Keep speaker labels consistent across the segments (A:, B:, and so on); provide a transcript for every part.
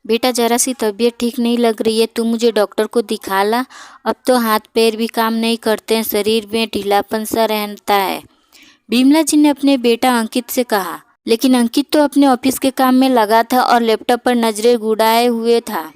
A: बेटा जरा सी तबीयत ठीक नहीं लग रही है, तू मुझे डॉक्टर को दिखा ला। अब तो हाथ पैर भी काम नहीं करते हैं, शरीर में ढीलापन सा रहता है। बिमला जी ने अपने बेटा अंकित से कहा। लेकिन अंकित तो अपने ऑफिस के काम में लगा था और लैपटॉप पर नजरें गुड़ाए हुए था।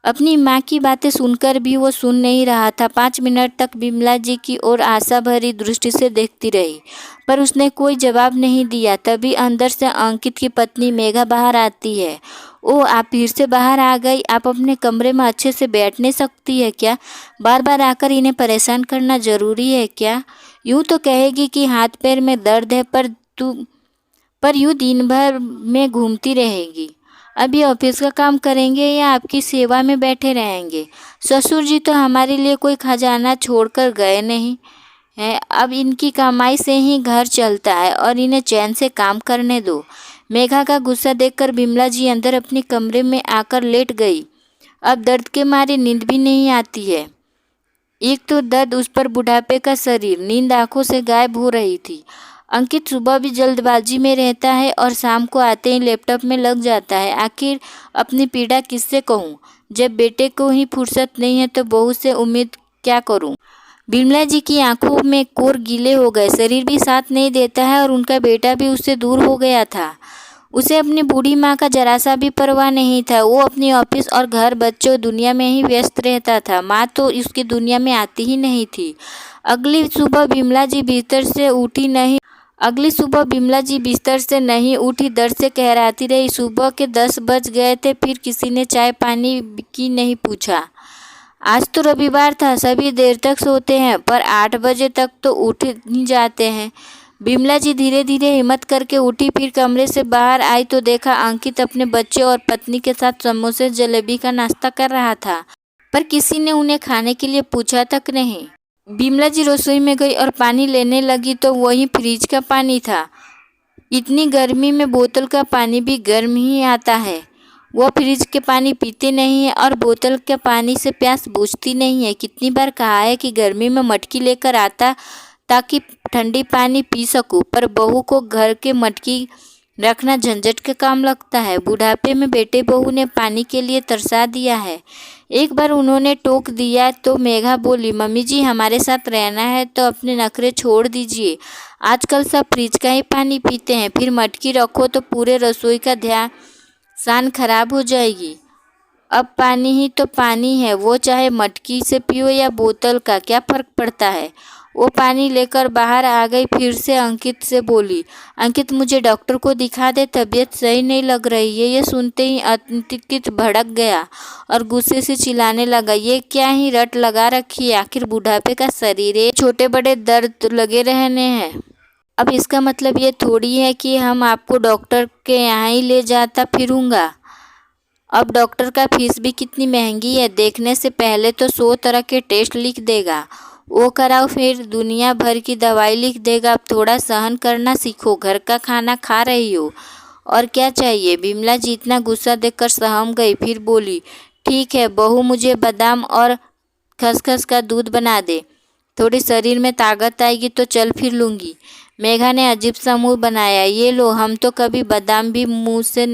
A: अपनी माँ की बातें सुनकर भी वो सुन नहीं रहा था। 5 मिनट तक बिमला जी की ओर आशा भरी दृष्टि से देखती रही, पर उसने कोई जवाब नहीं दिया। तभी अंदर से अंकित की पत्नी मेघा बाहर आती है। ओह, आप फिर से बाहर आ गई। आप अपने कमरे में अच्छे से बैठ नहीं सकती है क्या? बार बार आकर इन्हें परेशान करना जरूरी है क्या? यूँ तो कहेगी कि हाथ पैर में दर्द है, पर यूँ दिन भर में घूमती रहेगी। अभी ऑफिस का काम करेंगे या आपकी सेवा में बैठे रहेंगे? ससुर जी तो हमारे लिए कोई खजाना छोड़कर गए नहीं है। अब इनकी कमाई से ही घर चलता है और इन्हें चैन से काम करने दो। मेघा का गुस्सा देखकर बिमला जी अंदर अपने कमरे में आकर लेट गई। अब दर्द के मारे नींद भी नहीं आती है। एक तो दर्द, उस पर बुढ़ापे का शरीर, नींद आंखों से गायब हो रही थी। अंकित सुबह भी जल्दबाजी में रहता है और शाम को आते ही लैपटॉप में लग जाता है। आखिर अपनी पीड़ा किससे कहूँ? जब बेटे को ही फुर्सत नहीं है तो बहू से उम्मीद क्या करूँ? बिमला जी की आंखों में कोर गीले हो गए। शरीर भी साथ नहीं देता है और उनका बेटा भी उससे दूर हो गया था। उसे अपनी बूढ़ी माँ का जरा सा भी परवाह नहीं था। वो अपनी ऑफिस और घर बच्चों दुनिया में ही व्यस्त रहता था। माँ तो उसकी दुनिया में आती ही नहीं थी। अगली सुबह बिमला जी बिस्तर से नहीं उठी, दर्द से कहराती रही। सुबह के 10 बज गए थे, फिर किसी ने चाय पानी की नहीं पूछा। आज तो रविवार था, सभी देर तक सोते हैं, पर 8 बजे तक तो उठ ही जाते हैं। बिमला जी धीरे धीरे हिम्मत करके उठी, फिर कमरे से बाहर आई तो देखा अंकित अपने बच्चे और पत्नी के साथ समोसे जलेबी का नाश्ता कर रहा था, पर किसी ने उन्हें खाने के लिए पूछा तक नहीं। बिमला जी रसोई में गई और पानी लेने लगी तो वही फ्रिज का पानी था। इतनी गर्मी में बोतल का पानी भी गर्म ही आता है। वो फ्रिज के पानी पीते नहीं है और बोतल के पानी से प्यास बुझती नहीं है। कितनी बार कहा है कि गर्मी में मटकी लेकर आता ताकि ठंडी पानी पी सकूं, पर बहू को घर के मटकी रखना झंझट का काम लगता है। बुढ़ापे में बेटे बहू ने पानी के लिए तरसा दिया है। एक बार उन्होंने टोक दिया तो मेघा बोली, मम्मी जी हमारे साथ रहना है तो अपने नखरे छोड़ दीजिए। आजकल सब फ्रिज का ही पानी पीते हैं, फिर मटकी रखो तो पूरे रसोई का ध्यान शान खराब हो जाएगी। अब पानी ही तो पानी है, वो चाहे मटकी से पियो या बोतल का, क्या फर्क पड़ता है। वो पानी लेकर बाहर आ गई। फिर से अंकित से बोली, अंकित मुझे डॉक्टर को दिखा दे, तबीयत सही नहीं लग रही है। ये सुनते ही अंकित भड़क गया और गुस्से से चिल्लाने लगा, ये क्या ही रट लगा रखी है? आखिर बुढ़ापे का शरीर है, छोटे बड़े दर्द लगे रहने हैं। अब इसका मतलब ये थोड़ी है कि हम आपको डॉक्टर के यहाँ ही ले जाता फिरूंगा। अब डॉक्टर का फीस भी कितनी महंगी है। देखने से पहले तो 100 तरह के टेस्ट लिख देगा, वो कराओ, फिर दुनिया भर की दवाई लिख देगा। अब थोड़ा सहन करना सीखो, घर का खाना खा रही हो, और क्या चाहिए। बिमला जी इतना गुस्सा देखकर सहम गई। फिर बोली, ठीक है बहू, मुझे बादाम और खसखस का दूध बना दे, थोड़ी शरीर में ताकत आएगी तो चल फिर लूँगी। मेघा ने अजीब सा मुँह बनाया, ये लो, हम तो कभी बादाम भी मुँह से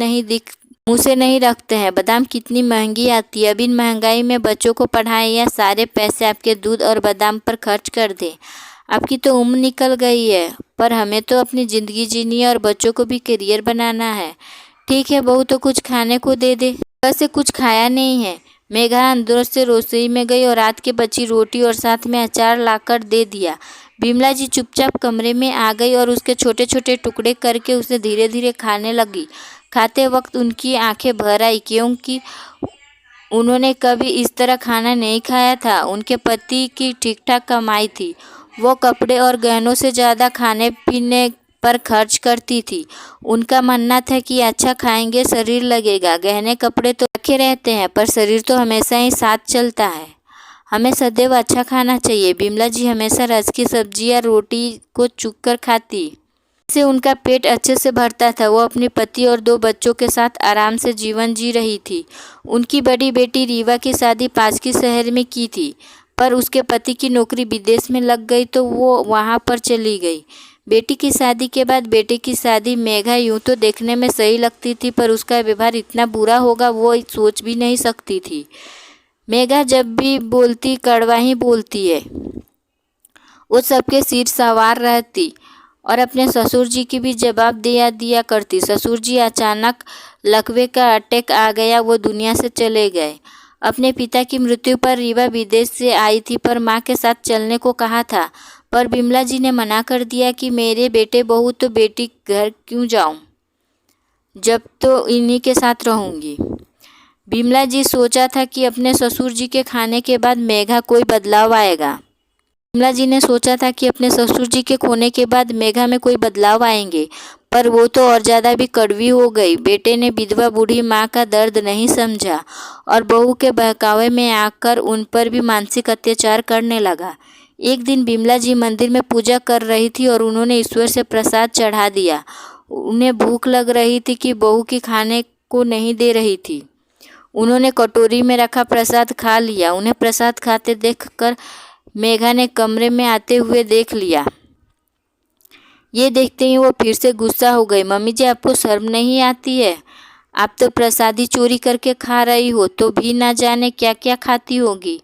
A: नहीं रखते हैं। बादाम कितनी महंगी आती है। अब इन महंगाई में बच्चों को पढ़ाएं या सारे पैसे आपके दूध और बादाम पर खर्च कर दें। आपकी तो उम्र निकल गई है, पर हमें तो अपनी ज़िंदगी जीनी है और बच्चों को भी करियर बनाना है। ठीक है बहू, तो कुछ खाने को दे दे, वैसे कुछ खाया नहीं है। मेघा अंदर से रसोई में गई और रात की बची रोटी और साथ में अचार लाकर दे दिया। बिमला जी चुपचाप कमरे में आ गई और उसके छोटे छोटे टुकड़े करके उसे धीरे धीरे खाने लगी। खाते वक्त उनकी आंखें भर आई, क्योंकि उन्होंने कभी इस तरह खाना नहीं खाया था। उनके पति की ठीक ठाक कमाई थी, वो कपड़े और गहनों से ज़्यादा खाने पीने पर खर्च करती थी। उनका मानना था कि अच्छा खाएंगे शरीर लगेगा, गहने कपड़े तो रखे रहते हैं पर शरीर तो हमेशा ही साथ चलता है। हमें सदैव अच्छा खाना चाहिए। बिमला जी हमेशा रस की सब्जी या रोटी को चुग कर खाती, इससे उनका पेट अच्छे से भरता था। वो अपने पति और 2 बच्चों के साथ आराम से जीवन जी रही थी। उनकी बड़ी बेटी रीवा की शादी पास के शहर में की थी, पर उसके पति की नौकरी विदेश में लग गई तो वो वहाँ पर चली गई। बेटी की शादी के बाद बेटे की शादी मेघा यूं तो देखने में सही लगती थी, पर उसका व्यवहार इतना बुरा होगा वो सोच भी नहीं सकती थी। मेघा जब भी बोलती कड़वा ही बोलती है। वो सबके सिर सवार रहती और अपने ससुर जी की भी जवाब दिया करती। ससुर जी अचानक लकवे का अटैक आ गया, वो दुनिया से चले गए। अपने पिता की मृत्यु पर रीवा विदेश से आई थी, पर माँ के साथ चलने को कहा था, पर बिमला जी ने मना कर दिया कि मेरे बेटे बहू तो बेटी घर क्यों जाऊं, जब तो इन्हीं के साथ रहूंगी। बिमला जी सोचा था कि अपने ससुर जी के खाने के बाद मेघा कोई बदलाव आएगा। बिमला जी ने सोचा था कि अपने ससुर जी के खोने के बाद मेघा में कोई बदलाव आएंगे, पर वो तो और ज़्यादा भी कड़वी हो गई। बेटे ने विधवा बूढ़ी माँ का दर्द नहीं समझा और बहू के बहकावे में आकर उन पर भी मानसिक अत्याचार करने लगा। एक दिन बिमला जी मंदिर में पूजा कर रही थी और उन्होंने ईश्वर से प्रसाद चढ़ा दिया। उन्हें भूख लग रही थी कि बहू की खाने को नहीं दे रही थी। उन्होंने कटोरी में रखा प्रसाद खा लिया। उन्हें प्रसाद खाते देखकर मेघा ने कमरे में आते हुए देख लिया। ये देखते ही वो फिर से गुस्सा हो गई। मम्मी जी, आपको शर्म नहीं आती है? आप तो प्रसादी चोरी करके खा रही हो, तो भी ना जाने क्या क्या खाती होगी।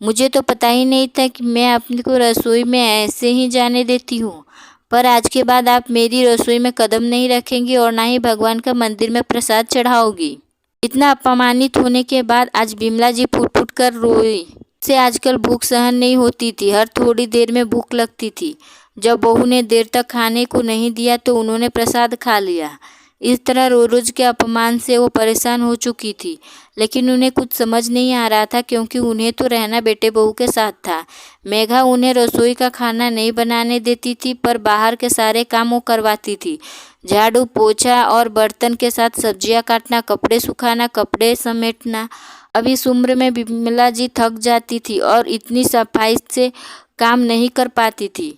A: मुझे तो पता ही नहीं था कि मैं अपने को रसोई में ऐसे ही जाने देती हूँ, पर आज के बाद आप मेरी रसोई में कदम नहीं रखेंगी और ना ही भगवान का मंदिर में प्रसाद चढ़ाओगी। इतना अपमानित होने के बाद आज बिमला जी फूट फूट कर रोई। से आजकल भूख सहन नहीं होती थी, हर थोड़ी देर में भूख लगती थी। जब बहू ने देर तक खाने को नहीं दिया तो उन्होंने प्रसाद खा लिया। इस तरह रोज के अपमान से वो परेशान हो चुकी थी, लेकिन उन्हें कुछ समझ नहीं आ रहा था, क्योंकि उन्हें तो रहना बेटे बहू के साथ था। मेघा उन्हें रसोई का खाना नहीं बनाने देती थी, पर बाहर के सारे काम वो करवाती थी। झाड़ू पोछा और बर्तन के साथ सब्जियां काटना, कपड़े सुखाना, कपड़े समेटना। अब इस उम्र में बिमला जी थक जाती थी और इतनी सफाई से काम नहीं कर पाती थी।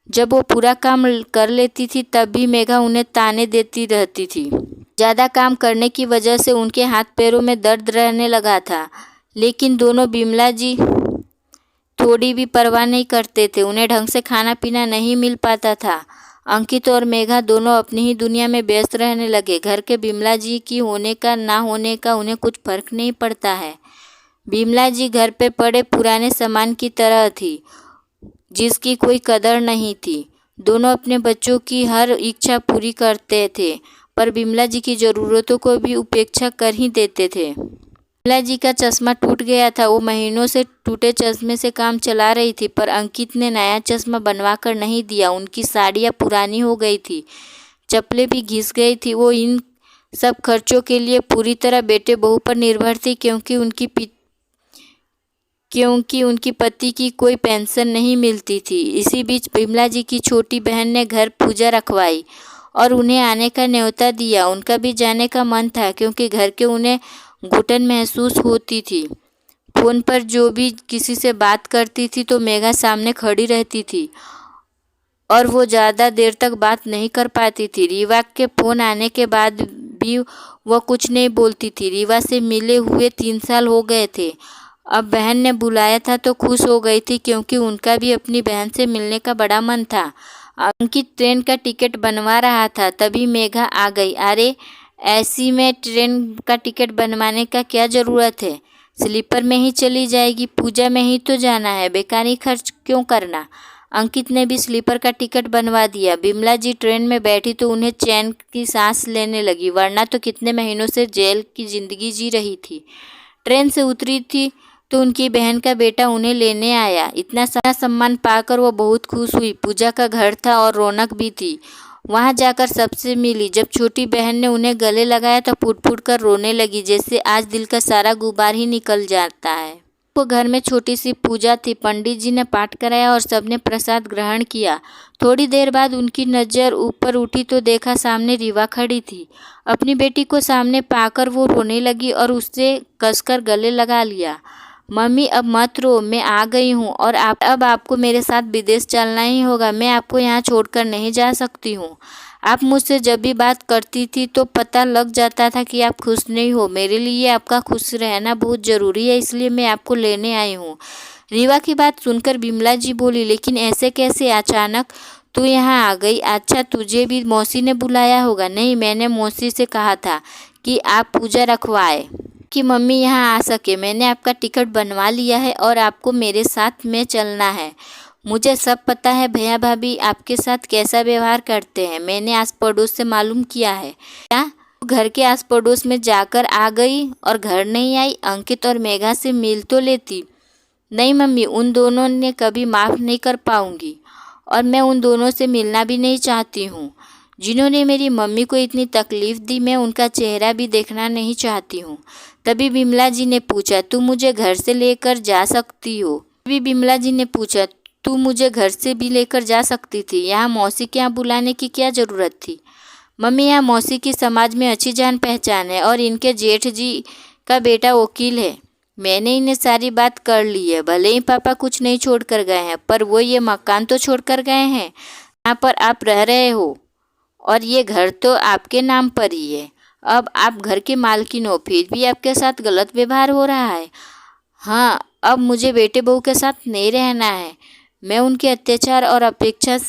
A: जब वो पूरा काम कर लेती थी तब भी मेघा उन्हें ताने देती रहती थी। ज़्यादा काम करने की वजह से उनके हाथ पैरों में दर्द रहने लगा था, लेकिन दोनों बिमला जी थोड़ी भी परवाह नहीं करते थे। उन्हें ढंग से खाना पीना नहीं मिल पाता था। अंकित और मेघा दोनों अपनी ही दुनिया में व्यस्त रहने लगे। घर के बिमला जी की होने का ना होने का उन्हें कुछ फर्क नहीं पड़ता है। बिमला जी घर पे पड़े पुराने सामान की तरह थी, जिसकी कोई कदर नहीं थी। दोनों अपने बच्चों की हर इच्छा पूरी करते थे, पर बिमला जी की ज़रूरतों को भी उपेक्षा कर ही देते थे। बिमला जी का चश्मा टूट गया था। वो महीनों से टूटे चश्मे से काम चला रही थी, पर अंकित ने नया चश्मा बनवा कर नहीं दिया। उनकी साड़ियाँ पुरानी हो गई थी, चप्पलें भी घिस गई थी। वो इन सब खर्चों के लिए पूरी तरह बेटे बहू पर निर्भर थी, क्योंकि उनकी पति की कोई पेंशन नहीं मिलती थी। इसी बीच बिमला जी की छोटी बहन ने घर पूजा रखवाई और उन्हें आने का न्योता दिया। उनका भी जाने का मन था, क्योंकि घर के उन्हें घुटन महसूस होती थी। फ़ोन पर जो भी किसी से बात करती थी तो मेघा सामने खड़ी रहती थी और वो ज़्यादा देर तक बात नहीं कर पाती थी। रीवा के फ़ोन आने के बाद भी वह कुछ नहीं बोलती थी। रीवा से मिले हुए 3 साल हो गए थे। अब बहन ने बुलाया था तो खुश हो गई थी, क्योंकि उनका भी अपनी बहन से मिलने का बड़ा मन था। अंकित ट्रेन का टिकट बनवा रहा था, तभी मेघा आ गई। अरे, ऐसी में ट्रेन का टिकट बनवाने का क्या ज़रूरत है? स्लीपर में ही चली जाएगी, पूजा में ही तो जाना है, बेकारी खर्च क्यों करना। अंकित ने भी स्लीपर का टिकट बनवा दिया। बिमला जी ट्रेन में बैठी तो उन्हें चैन की सांस लेने लगी, वरना तो कितने महीनों से जेल की जिंदगी जी रही थी। ट्रेन से उतरी थी तो उनकी बहन का बेटा उन्हें लेने आया। इतना सम्मान पाकर वो बहुत खुश हुई। पूजा का घर था और रौनक भी थी। वहां जाकर सबसे मिली। जब छोटी बहन ने उन्हें गले लगाया तो फूट फूट कर रोने लगी, जैसे आज दिल का सारा गुबार ही निकल जाता है। वो घर में छोटी सी पूजा थी। पंडित जी ने पाठ कराया और सबने प्रसाद ग्रहण किया। थोड़ी देर बाद उनकी नज़र ऊपर उठी तो देखा सामने रीवा खड़ी थी। अपनी बेटी को सामने पाकर वो रोने लगी और उससे कसकर गले लगा लिया। मम्मी, अब मत रो, मैं आ गई हूँ और अब आपको मेरे साथ विदेश चलना ही होगा। मैं आपको यहाँ छोड़कर नहीं जा सकती हूँ। आप मुझसे जब भी बात करती थी तो पता लग जाता था कि आप खुश नहीं हो। मेरे लिए आपका खुश रहना बहुत ज़रूरी है, इसलिए मैं आपको लेने आई हूँ। रीवा की बात सुनकर बिमला जी बोली, लेकिन ऐसे कैसे अचानक? तू यहाँ आ गई। अच्छा, तुझे भी मौसी ने बुलाया होगा। नहीं, मैंने मौसी से कहा था कि आप पूजा रखवाए कि मम्मी यहाँ आ सके। मैंने आपका टिकट बनवा लिया है और आपको मेरे साथ में चलना है। मुझे सब पता है भैया भाभी आपके साथ कैसा व्यवहार करते हैं। मैंने आस पड़ोस से मालूम किया है। क्या घर के आस पड़ोस में जाकर आ गई और घर नहीं आई? अंकित और मेघा से मिल तो लेती। नहीं मम्मी, उन दोनों ने कभी माफ़ नहीं कर पाऊंगी और मैं उन दोनों से मिलना भी नहीं चाहती हूँ। जिन्होंने मेरी मम्मी को इतनी तकलीफ़ दी, मैं उनका चेहरा भी देखना नहीं चाहती हूँ। तभी बिमला जी ने पूछा, तू मुझे घर से लेकर जा सकती हो? तभी बिमला जी ने पूछा, तू मुझे घर से भी लेकर जा सकती थी। यहाँ मौसी के यहाँ बुलाने की क्या ज़रूरत थी? मम्मी, यहाँ मौसी की समाज में अच्छी जान पहचान है और इनके जेठ जी का बेटा वकील है। मैंने इन्हें सारी बात कर ली है। भले ही पापा कुछ नहीं छोड़ कर गए हैं, पर वो ये मकान तो छोड़ कर गए हैं यहाँ पर आप रह रहे हो, और ये घर तो आपके नाम पर ही है। अब आप घर के मालकिन हो, फिर भी आपके साथ गलत व्यवहार हो रहा है। हाँ, अब मुझे बेटे बहू के साथ नहीं रहना है। मैं उनके अत्याचार और अपेक्षा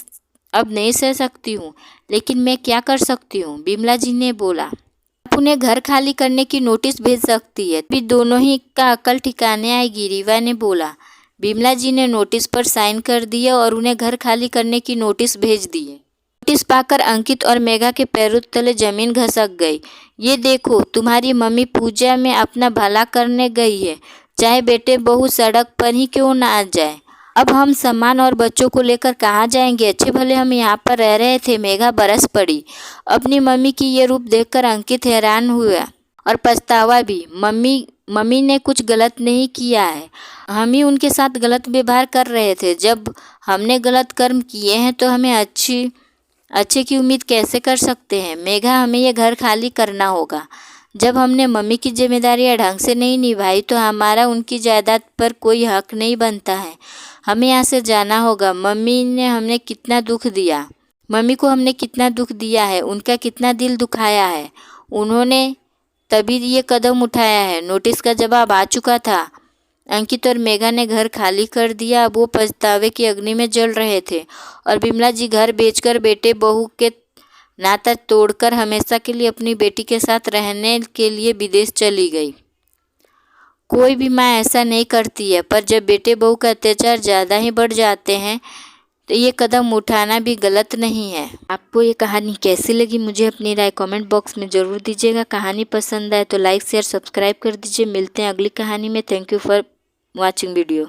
A: अब नहीं सह सकती हूँ। लेकिन मैं क्या कर सकती हूँ? बिमला जी ने बोला, आप उन्हें घर खाली करने की नोटिस भेज सकती है, भी दोनों ही का अकल ठिकाने आएगी। रीवा ने बोला। बिमला जी ने नोटिस पर साइन कर दिए और उन्हें घर खाली करने की नोटिस भेज दिए। नोटिस पाकर अंकित और मेघा के पैरों तले जमीन घसक गई। ये देखो, तुम्हारी मम्मी पूजा में अपना भला करने गई है, चाहे बेटे बहू सड़क पर ही क्यों ना आ जाए। अब हम सामान और बच्चों को लेकर कहाँ जाएंगे? अच्छे भले हम यहाँ पर रह रहे थे। मेघा बरस पड़ी। अपनी मम्मी की ये रूप देखकर अंकित हैरान हुआ और पछतावा भी। मम्मी ने कुछ गलत नहीं किया है, हम ही उनके साथ गलत व्यवहार कर रहे थे। जब हमने गलत कर्म किए हैं तो हमें अच्छे की उम्मीद कैसे कर सकते हैं? मेघा, हमें ये घर खाली करना होगा। जब हमने मम्मी की जिम्मेदारियां ढंग से नहीं निभाई तो हमारा उनकी जायदाद पर कोई हक नहीं बनता है। हमें यहाँ से जाना होगा। मम्मी को हमने कितना दुख दिया है, उनका कितना दिल दुखाया है। उन्होंने तभी ये कदम उठाया है। नोटिस का जवाब आ चुका था। अंकित और मेघा ने घर खाली कर दिया। अब वो पछतावे की अग्नि में जल रहे थे और बिमला जी घर बेचकर बेटे बहू के नाता तोड़कर हमेशा के लिए अपनी बेटी के साथ रहने के लिए विदेश चली गई। कोई भी माँ ऐसा नहीं करती है, पर जब बेटे बहू का अत्याचार ज़्यादा ही बढ़ जाते हैं तो ये कदम उठाना भी गलत नहीं है। आपको ये कहानी कैसी लगी मुझे अपनी राय कमेंट बॉक्स में ज़रूर दीजिएगा। कहानी पसंद आए तो लाइक शेयर सब्सक्राइब कर दीजिए। मिलते हैं अगली कहानी में। Thank you for watching video.